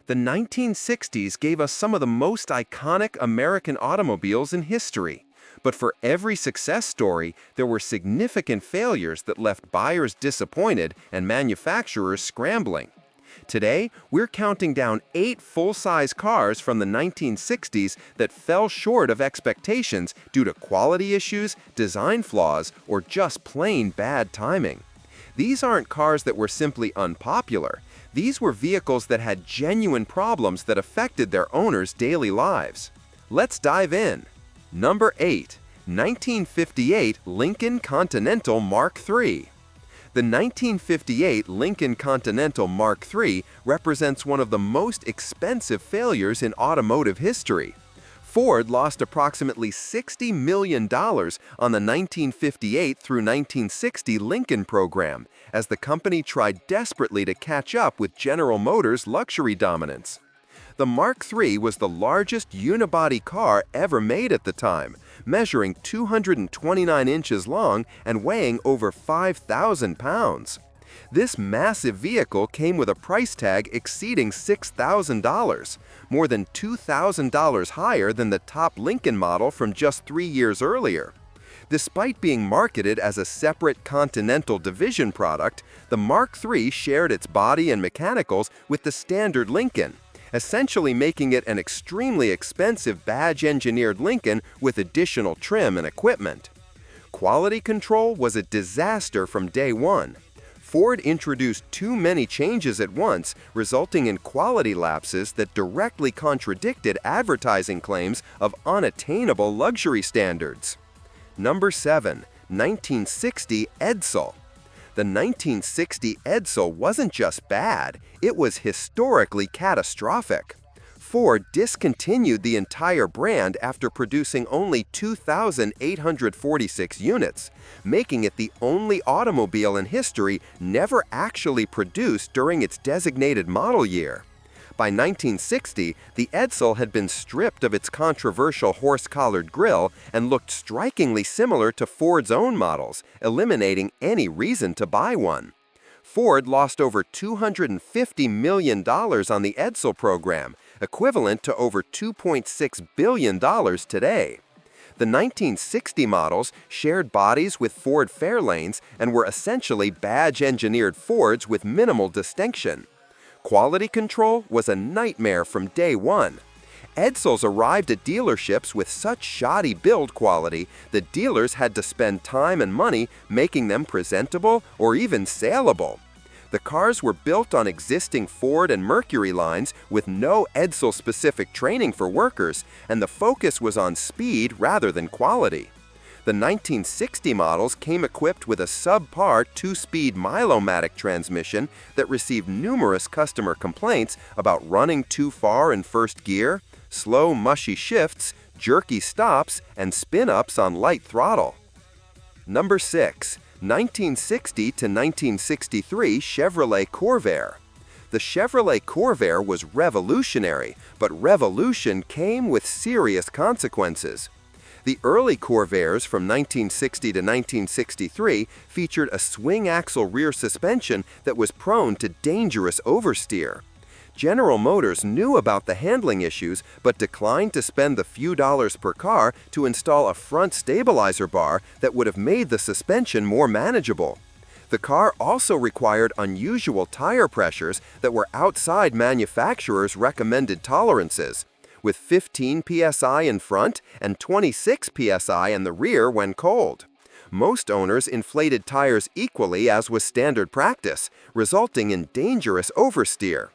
The 1960s gave us some of the most iconic American automobiles in history. But for every success story, there were significant failures that left buyers disappointed and manufacturers scrambling. Today, we're counting down 8 full-size cars from the 1960s that fell short of expectations due to quality issues, design flaws, or just plain bad timing. These aren't cars that were simply unpopular. These were vehicles that had genuine problems that affected their owners' daily lives. Let's dive in. Number 8. 1958 Lincoln Continental Mark III. The 1958 Lincoln Continental Mark III represents one of the most expensive failures in automotive history. Ford lost approximately $60 million on the 1958 through 1960 Lincoln program, as the company tried desperately to catch up with General Motors' luxury dominance. The Mark III was the largest unibody car ever made at the time, measuring 229 inches long and weighing over 5,000 pounds. This massive vehicle came with a price tag exceeding $6,000, more than $2,000 higher than the top Lincoln model from just 3 years earlier. Despite being marketed as a separate Continental division product, the Mark III shared its body and mechanicals with the standard Lincoln, essentially making it an extremely expensive badge-engineered Lincoln with additional trim and equipment. Quality control was a disaster from day one. Ford introduced too many changes at once, resulting in quality lapses that directly contradicted advertising claims of unattainable luxury standards. Number 7. 1960 Edsel. The 1960 Edsel wasn't just bad, it was historically catastrophic. Ford discontinued the entire brand after producing only 2,846 units, making it the only automobile in history never actually produced during its designated model year. By 1960, the Edsel had been stripped of its controversial horse-collared grille and looked strikingly similar to Ford's own models, eliminating any reason to buy one. Ford lost over $250 million on the Edsel program, equivalent to over $2.6 billion today. The 1960 models shared bodies with Ford Fairlanes and were essentially badge-engineered Fords with minimal distinction. Quality control was a nightmare from day one. Edsels arrived at dealerships with such shoddy build quality that dealers had to spend time and money making them presentable or even saleable. The cars were built on existing Ford and Mercury lines with no Edsel-specific training for workers, and the focus was on speed rather than quality. The 1960 models came equipped with a subpar 2-speed Milo-matic transmission that received numerous customer complaints about running too far in first gear, slow, mushy shifts, jerky stops, and spin-ups on light throttle. Number 6. 1960 to 1963 Chevrolet Corvair. The Chevrolet Corvair was revolutionary, but revolution came with serious consequences. The early Corvairs from 1960 to 1963 featured a swing-axle rear suspension that was prone to dangerous oversteer. General Motors knew about the handling issues but declined to spend the few dollars per car to install a front stabilizer bar that would have made the suspension more manageable. The car also required unusual tire pressures that were outside manufacturers' recommended tolerances, with 15 psi in front and 26 psi in the rear when cold. Most owners inflated tires equally as was standard practice, resulting in dangerous oversteer.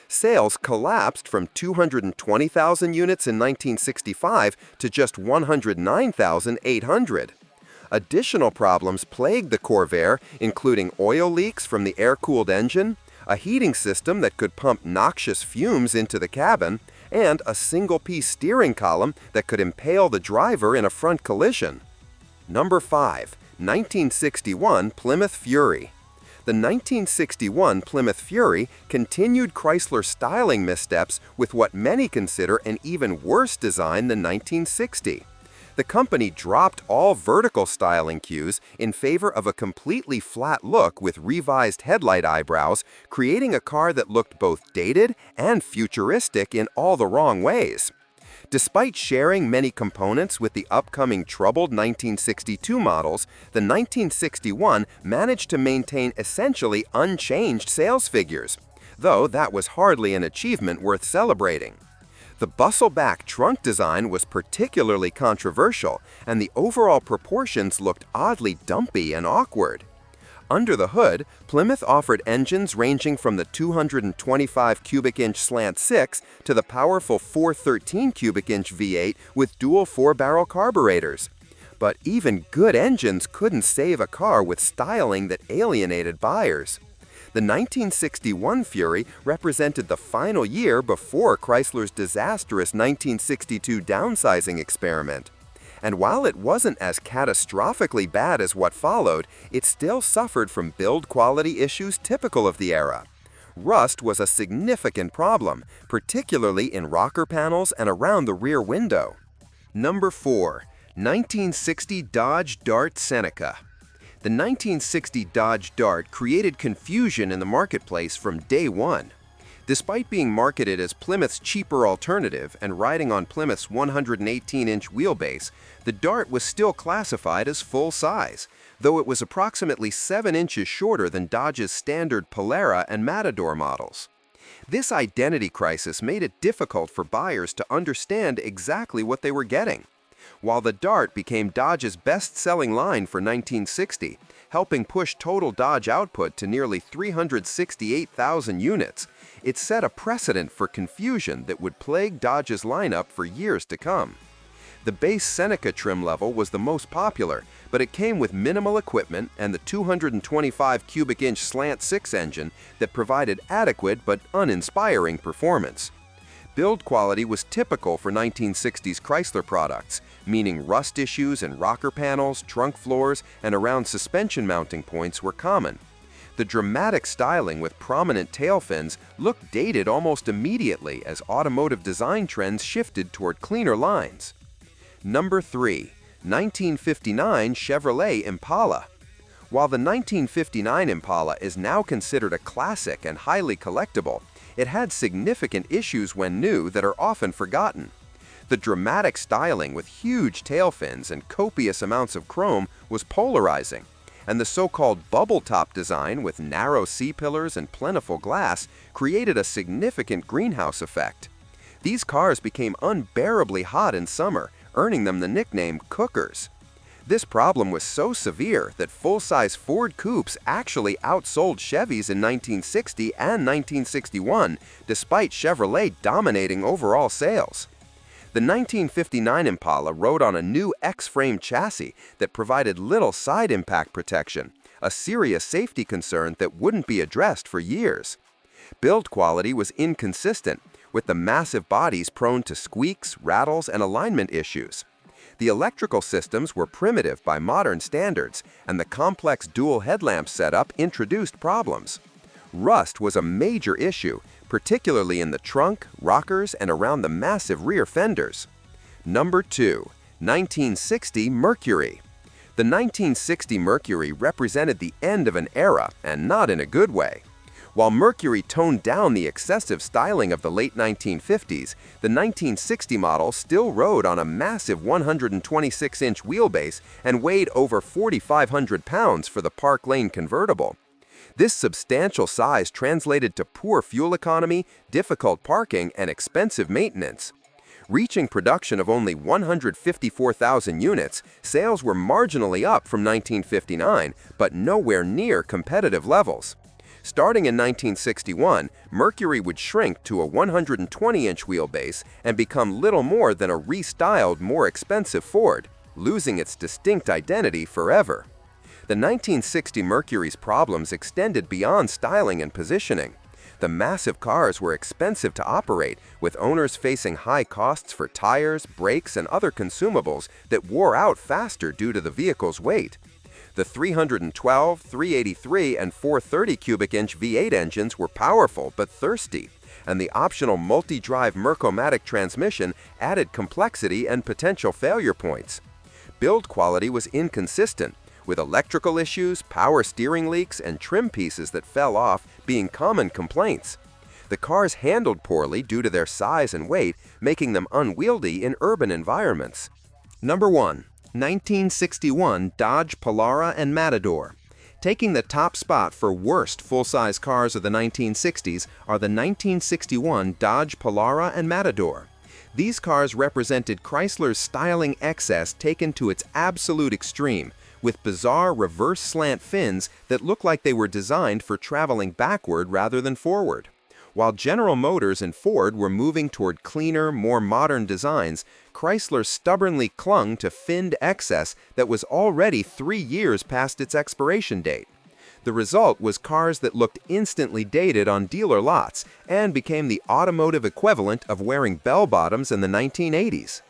Sales collapsed from 220,000 units in 1965 to just 109,800. Additional problems plagued the Corvair, including oil leaks from the air-cooled engine, a heating system that could pump noxious fumes into the cabin, and a single-piece steering column that could impale the driver in a front collision. Number 5. 1961 Plymouth Fury. The 1961 Plymouth Fury continued Chrysler's styling missteps with what many consider an even worse design than 1960. The company dropped all vertical styling cues in favor of a completely flat look with revised headlight eyebrows, creating a car that looked both dated and futuristic in all the wrong ways. Despite sharing many components with the upcoming troubled 1962 models, the 1961 managed to maintain essentially unchanged sales figures, though that was hardly an achievement worth celebrating. The bustle-back trunk design was particularly controversial, and the overall proportions looked oddly dumpy and awkward. Under the hood, Plymouth offered engines ranging from the 225 cubic inch slant 6 to the powerful 413 cubic inch V8 with dual 4-barrel carburetors. But even good engines couldn't save a car with styling that alienated buyers. The 1961 Fury represented the final year before Chrysler's disastrous 1962 downsizing experiment. And while it wasn't as catastrophically bad as what followed, it still suffered from build quality issues typical of the era. Rust was a significant problem, particularly in rocker panels and around the rear window. Number 4. 1960 Dodge Dart Seneca. The 1960 Dodge Dart created confusion in the marketplace from day one. Despite being marketed as Plymouth's cheaper alternative and riding on Plymouth's 118-inch wheelbase, the Dart was still classified as full-size, though it was approximately 7 inches shorter than Dodge's standard Polara and Matador models. This identity crisis made it difficult for buyers to understand exactly what they were getting. While the Dart became Dodge's best-selling line for 1960, helping push total Dodge output to nearly 368,000 units, it set a precedent for confusion that would plague Dodge's lineup for years to come. The base Seneca trim level was the most popular, but it came with minimal equipment and the 225 cubic inch slant 6 engine that provided adequate but uninspiring performance. Build quality was typical for 1960s Chrysler products, meaning rust issues in rocker panels, trunk floors, and around suspension mounting points were common. The dramatic styling with prominent tail fins looked dated almost immediately as automotive design trends shifted toward cleaner lines. Number 3. 1959 Chevrolet Impala. While the 1959 Impala is now considered a classic and highly collectible, it had significant issues when new that are often forgotten. The dramatic styling with huge tail fins and copious amounts of chrome was polarizing, and the so-called bubble top design with narrow C-pillars and plentiful glass created a significant greenhouse effect. These cars became unbearably hot in summer, earning them the nickname cookers. This problem was so severe that full-size Ford coupes actually outsold Chevys in 1960 and 1961, despite Chevrolet dominating overall sales. The 1959 Impala rode on a new X-frame chassis that provided little side impact protection, a serious safety concern that wouldn't be addressed for years. Build quality was inconsistent, with the massive bodies prone to squeaks, rattles, and alignment issues. The electrical systems were primitive by modern standards, and the complex dual headlamp setup introduced problems. Rust was a major issue, particularly in the trunk, rockers, and around the massive rear fenders. Number 2. 1960 Mercury. The 1960 Mercury represented the end of an era, and not in a good way. While Mercury toned down the excessive styling of the late 1950s, the 1960 model still rode on a massive 126-inch wheelbase and weighed over 4,500 pounds for the Park Lane convertible. This substantial size translated to poor fuel economy, difficult parking, and expensive maintenance. Reaching production of only 154,000 units, sales were marginally up from 1959, but nowhere near competitive levels. Starting in 1961, Mercury would shrink to a 120-inch wheelbase and become little more than a restyled, more expensive Ford, losing its distinct identity forever. The 1960 Mercury's problems extended beyond styling and positioning. The massive cars were expensive to operate, with owners facing high costs for tires, brakes, and other consumables that wore out faster due to the vehicle's weight. The 312, 383, and 430 cubic inch V8 engines were powerful but thirsty, and the optional multi-drive Merc-O-Matic transmission added complexity and potential failure points. build quality was inconsistent, with electrical issues, power steering leaks, and trim pieces that fell off being common complaints. The cars handled poorly due to their size and weight, making them unwieldy in urban environments. Number 1. 1961 Dodge Polara and Matador. Taking the top spot for worst full-size cars of the 1960s are the 1961 Dodge Polara and Matador. These cars represented Chrysler's styling excess taken to its absolute extreme, with bizarre reverse slant fins that look like they were designed for traveling backward rather than forward. While General Motors and Ford were moving toward cleaner, more modern designs, Chrysler stubbornly clung to finned excess that was already 3 years past its expiration date. The result was cars that looked instantly dated on dealer lots and became the automotive equivalent of wearing bell-bottoms in the 1980s.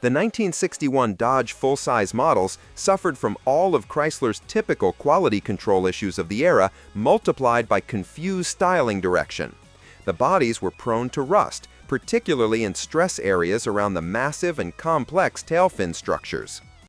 The 1961 Dodge full-size models suffered from all of Chrysler's typical quality control issues of the era, multiplied by confused styling direction. The bodies were prone to rust, particularly in stress areas around the massive and complex tail fin structures.